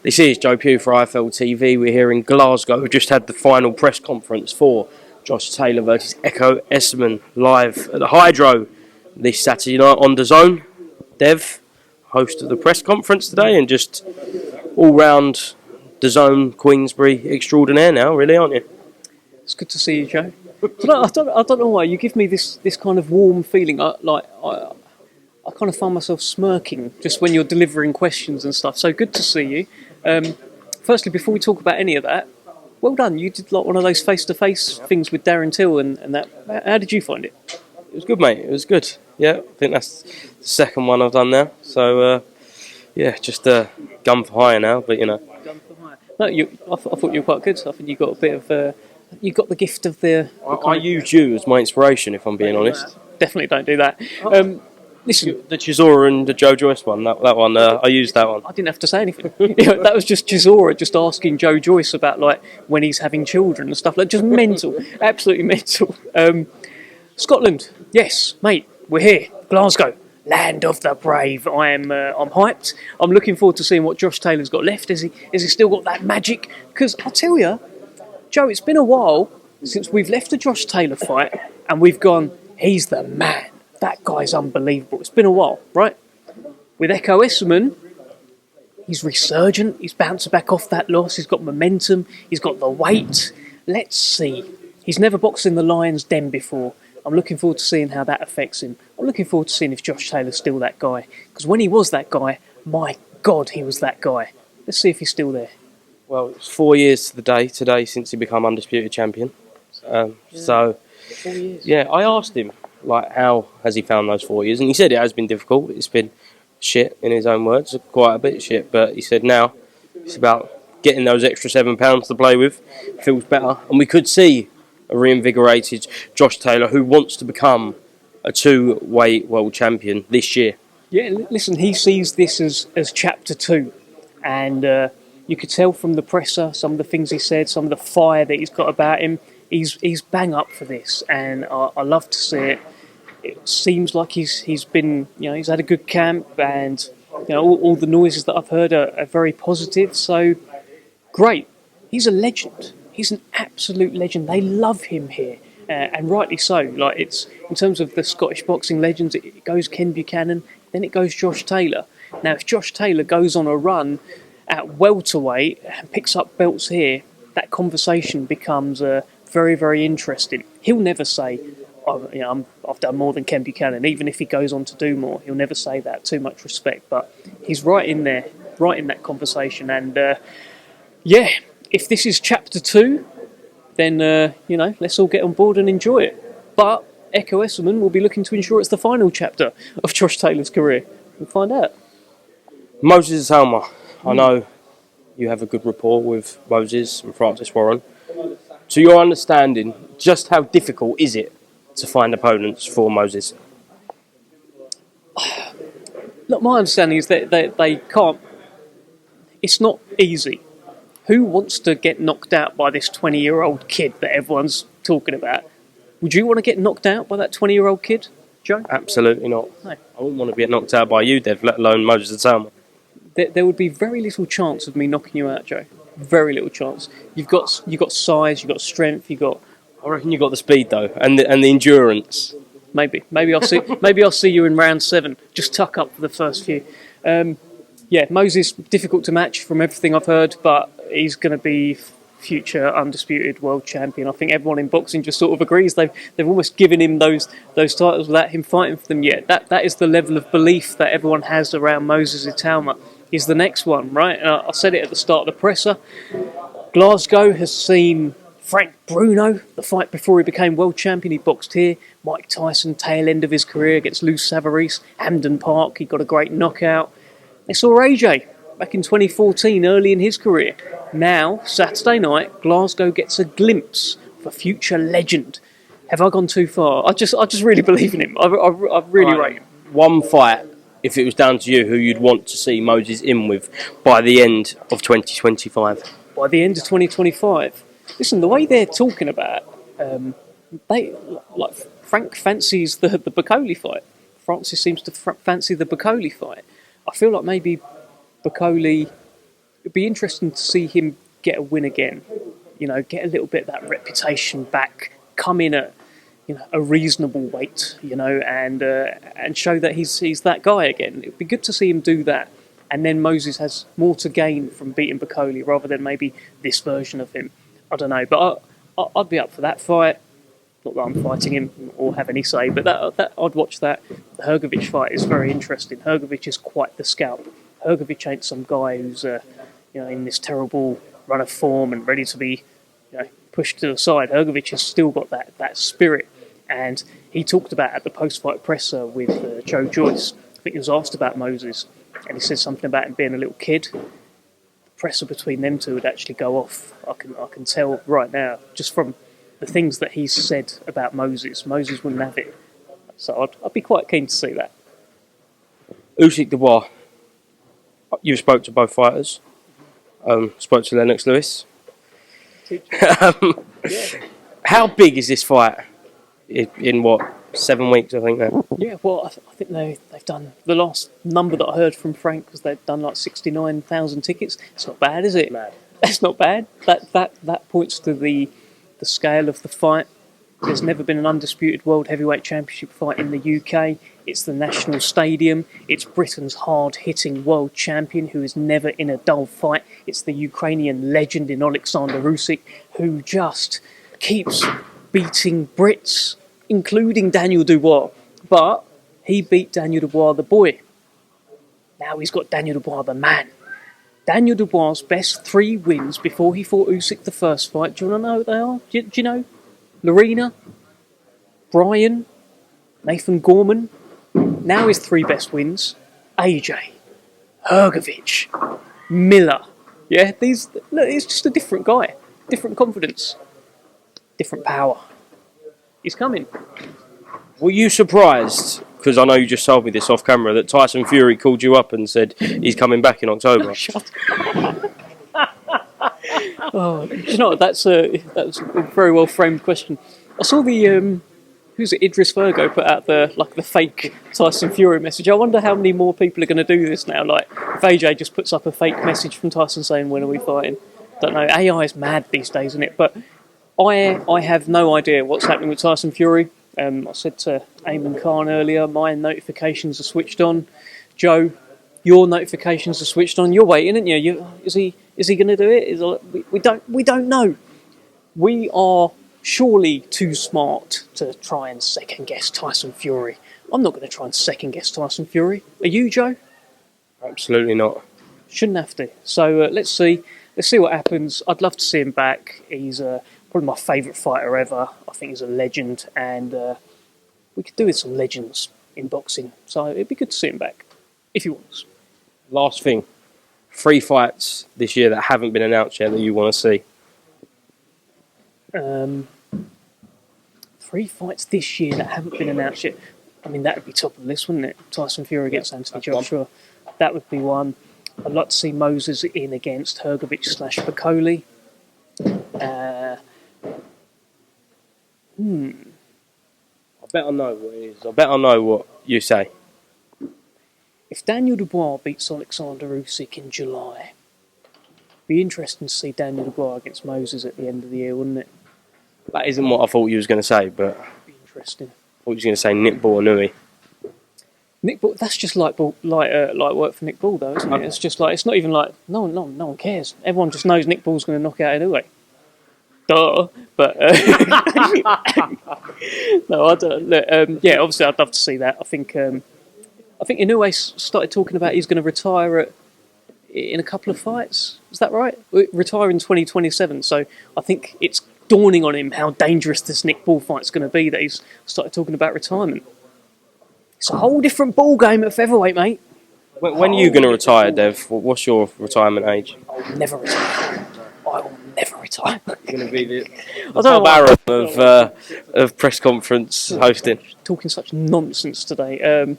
This is Joe Pugh for IFLTV. We're here in Glasgow. We just had the final press conference for Josh Taylor versus Inoue-Ball live at the Hydro this Saturday night on the Zone. Dev, host of the press conference today, and just all-round the Zone Queensbury extraordinaire now, really, aren't you? It's good to see you, Joe. I don't know why you give me this kind of warm feeling. I kind of find myself smirking just when you're delivering questions and stuff. So good to see you. Firstly, before we talk about any of that, well done. You did like one of those face-to-face things with Darren Till and that. How did you find it? It was good, mate. It was good. Yeah, I think that's the second one I've done now. So, yeah, just gun for hire now, but you know. Gun for hire. No, I thought you were quite good. I think you got a bit of... you got the gift of the... I used you as my inspiration, if I'm being honest. Definitely don't do that. Listen, the Chisora and the Joe Joyce one, that one, I used that one. I didn't have to say anything. That was just Chisora just asking Joe Joyce about like when he's having children and stuff. Like just mental, absolutely mental. Scotland, yes, mate, we're here. Glasgow, land of the brave. I'm hyped. I'm looking forward to seeing what Josh Taylor's got left. Has he still got that magic? Because I'll tell you, Joe, it's been a while since we've left the Josh Taylor fight and we've gone, he's the man. That guy's unbelievable. It's been a while, right? With Inoue-Ball, he's resurgent. He's bounced back off that loss. He's got momentum. He's got the weight. Let's see. He's never boxed in the Lion's Den before. I'm looking forward to seeing how that affects him. I'm looking forward to seeing if Josh Taylor's still that guy. Because when he was that guy, my God, he was that guy. Let's see if he's still there. Well, it's 4 years to the day today since he became undisputed champion. So, 4 years. Yeah, I asked him, like, how has he found those 4 years? And he said it has been difficult. It's been shit, in his own words, quite a bit shit. But he said now it's about getting those extra £7 to play with. Feels better. And we could see a reinvigorated Josh Taylor who wants to become a two-weight world champion this year. Yeah, listen, he sees this as chapter 2. And you could tell from the presser, some of the things he said, some of the fire that he's got about him. He's bang up for this, and I love to see it. It seems like he's been, he's had a good camp, and all the noises that I've heard are very positive. So great, he's a legend. He's an absolute legend. They love him here, and rightly so. Like it's in terms of the Scottish boxing legends, it goes Ken Buchanan, then it goes Josh Taylor. Now, if Josh Taylor goes on a run at welterweight and picks up belts here, that conversation becomes very, very interesting. He'll never say, I've done more than Ken Buchanan, even if he goes on to do more. He'll never say that, too much respect. But he's right in there, right in that conversation. And, yeah, if this is chapter 2, then, let's all get on board and enjoy it. But Inoue-Ball will be looking to ensure it's the final chapter of Josh Taylor's career. We'll find out. Moses Itauma, I know you have a good rapport with Moses and Francis Warren. To your understanding, just how difficult is it to find opponents for Moses? Look, my understanding is that they can't... It's not easy. Who wants to get knocked out by this 20-year-old kid that everyone's talking about? Would you want to get knocked out by that 20-year-old kid, Joe? Absolutely not. No. I wouldn't want to get knocked out by you, Dev, let alone Moses Itauma. There would be very little chance of me knocking you out, Joe. Very little chance. You've got size, you've got strength, I reckon you've got the speed though, and the endurance. Maybe I'll see you in round 7. Just tuck up for the first few. Yeah, Moses, difficult to match from everything I've heard, but he's going to be future undisputed world champion. I think everyone in boxing just sort of agrees. They've almost given him those titles without him fighting for them yet. That is the level of belief that everyone has around Moses Itauma. He's the next one, right? I said it at the start of the presser. Glasgow has seen Frank Bruno, the fight before he became world champion. He boxed here. Mike Tyson, tail end of his career against Lou Savarese. Hampden Park, he got a great knockout. They saw AJ back in 2014, early in his career. Now, Saturday night, Glasgow gets a glimpse of a future legend. Have I gone too far? I just really believe in him. I really rate him. One fight, if it was down to you, who you'd want to see Moses in with by the end of 2025? By the end of 2025? Listen, the way they're talking about, Frank fancies the Bacoli fight. Francis seems to fancy the Bacoli fight. I feel like maybe Bacoli it'd be interesting to see him get a win again. You know, get a little bit of that reputation back, come in at a reasonable weight, and show that he's that guy again. It'd be good to see him do that, and then Moses has more to gain from beating Bacoli rather than maybe this version of him. I don't know, but I'd be up for that fight. Not that I'm fighting him or have any say, but that I'd watch that. The Hrgović fight is very interesting. Hrgović is quite the scalp. Hrgović ain't some guy who's in this terrible run of form and ready to be pushed to the side. Hrgović has still got that spirit, and he talked about at the post-fight presser with Joe Joyce. I think he was asked about Moses, and he said something about him being a little kid. The presser between them two would actually go off. I can tell right now, just from the things that he's said about Moses. Moses wouldn't have it, so I'd be quite keen to see that. Usyk Dubois. You spoke to both fighters. Spoke to Lennox Lewis. How big is this fight? In what, 7 weeks, I think now? Yeah, well, I think they've done, the last number that I heard from Frank was they've done like 69,000 tickets. It's not bad, is it? Mad. That's not bad. That points to the scale of the fight. There's never been an undisputed World Heavyweight Championship fight in the UK. It's the National Stadium. It's Britain's hard-hitting world champion who is never in a dull fight. It's the Ukrainian legend in Alexander Usyk who just keeps beating Brits, including Daniel Dubois. But he beat Daniel Dubois the boy. Now he's got Daniel Dubois the man. Daniel Dubois' best 3 wins before he fought Usyk the first fight. Do you want to know what they are? Do you know? Lorena, Brian, Nathan Gorman. Now his 3 best wins: AJ, Hrgović, Miller. Yeah, he's just a different guy, different confidence, different power. He's coming. Were you surprised, because I know you just told me this off camera, that Tyson Fury called you up and said he's coming back in October? Shut up. Oh, you know, that's a very well framed question. I saw the who's it? Idris Virgo put out the fake Tyson Fury message. I wonder how many more people are going to do this now. Like if AJ just puts up a fake message from Tyson saying when are we fighting? Don't know. AI is mad these days, isn't it? But I have no idea what's happening with Tyson Fury. I said to Eamon Khan earlier, my notifications are switched on. Joe, your notifications are switched on. You're waiting, aren't you? Is he going to do it? We don't know. We are surely too smart to try and second guess Tyson Fury. I'm not going to try and second guess Tyson Fury. Are you, Joe? Absolutely not. Shouldn't have to. So let's see what happens. I'd love to see him back. He's probably my favourite fighter ever. I think he's a legend, and we could do with some legends in boxing. So it'd be good to see him back if he wants. Last thing, 3 fights this year that haven't been announced yet that you want to see. 3 fights this year that haven't been announced yet. I mean, that would be top of the list, wouldn't it? Tyson Fury against Anthony Joshua. That would be one. I'd like to see Moses in against Hrgović/Bacoli. I bet I know what it is. I bet I know what you say. If Daniel Dubois beats Alexander Usyk in July, it'd be interesting to see Daniel Dubois against Moses at the end of the year, wouldn't it? That isn't what I thought you was going to say, but It'd be interesting. I thought you was going to say Nick Ball and Inoue. Nick Ball, that's just like work for Nick Ball, though, isn't it? It's just like, it's not even like, no one cares. Everyone just knows Nick Ball's going to knock out Inoue. Duh. But no, I don't. Look, yeah, obviously, I'd love to see that. I think Inoue started talking about he's going to retire in a couple of fights. Is that right? Retire in 2027. So I think it's dawning on him how dangerous this Nick Ball fight's going to be that he's started talking about retirement. It's a whole different ball game at featherweight, mate. When are you going to retire, Dev? What's your retirement age? I'll never retire. I will never retire. You're going to be the Bob Arum of press conference hosting. Talking such nonsense today.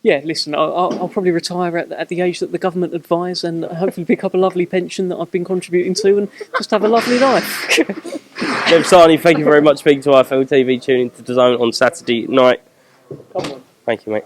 Yeah, listen, I'll probably retire at the age that the government advise and hopefully pick up a lovely pension that I've been contributing to and just have a lovely life. Dev Sahni, thank you very much for speaking to IFLTV. Tune in to DAZN on Saturday night. Come on. Thank you, mate.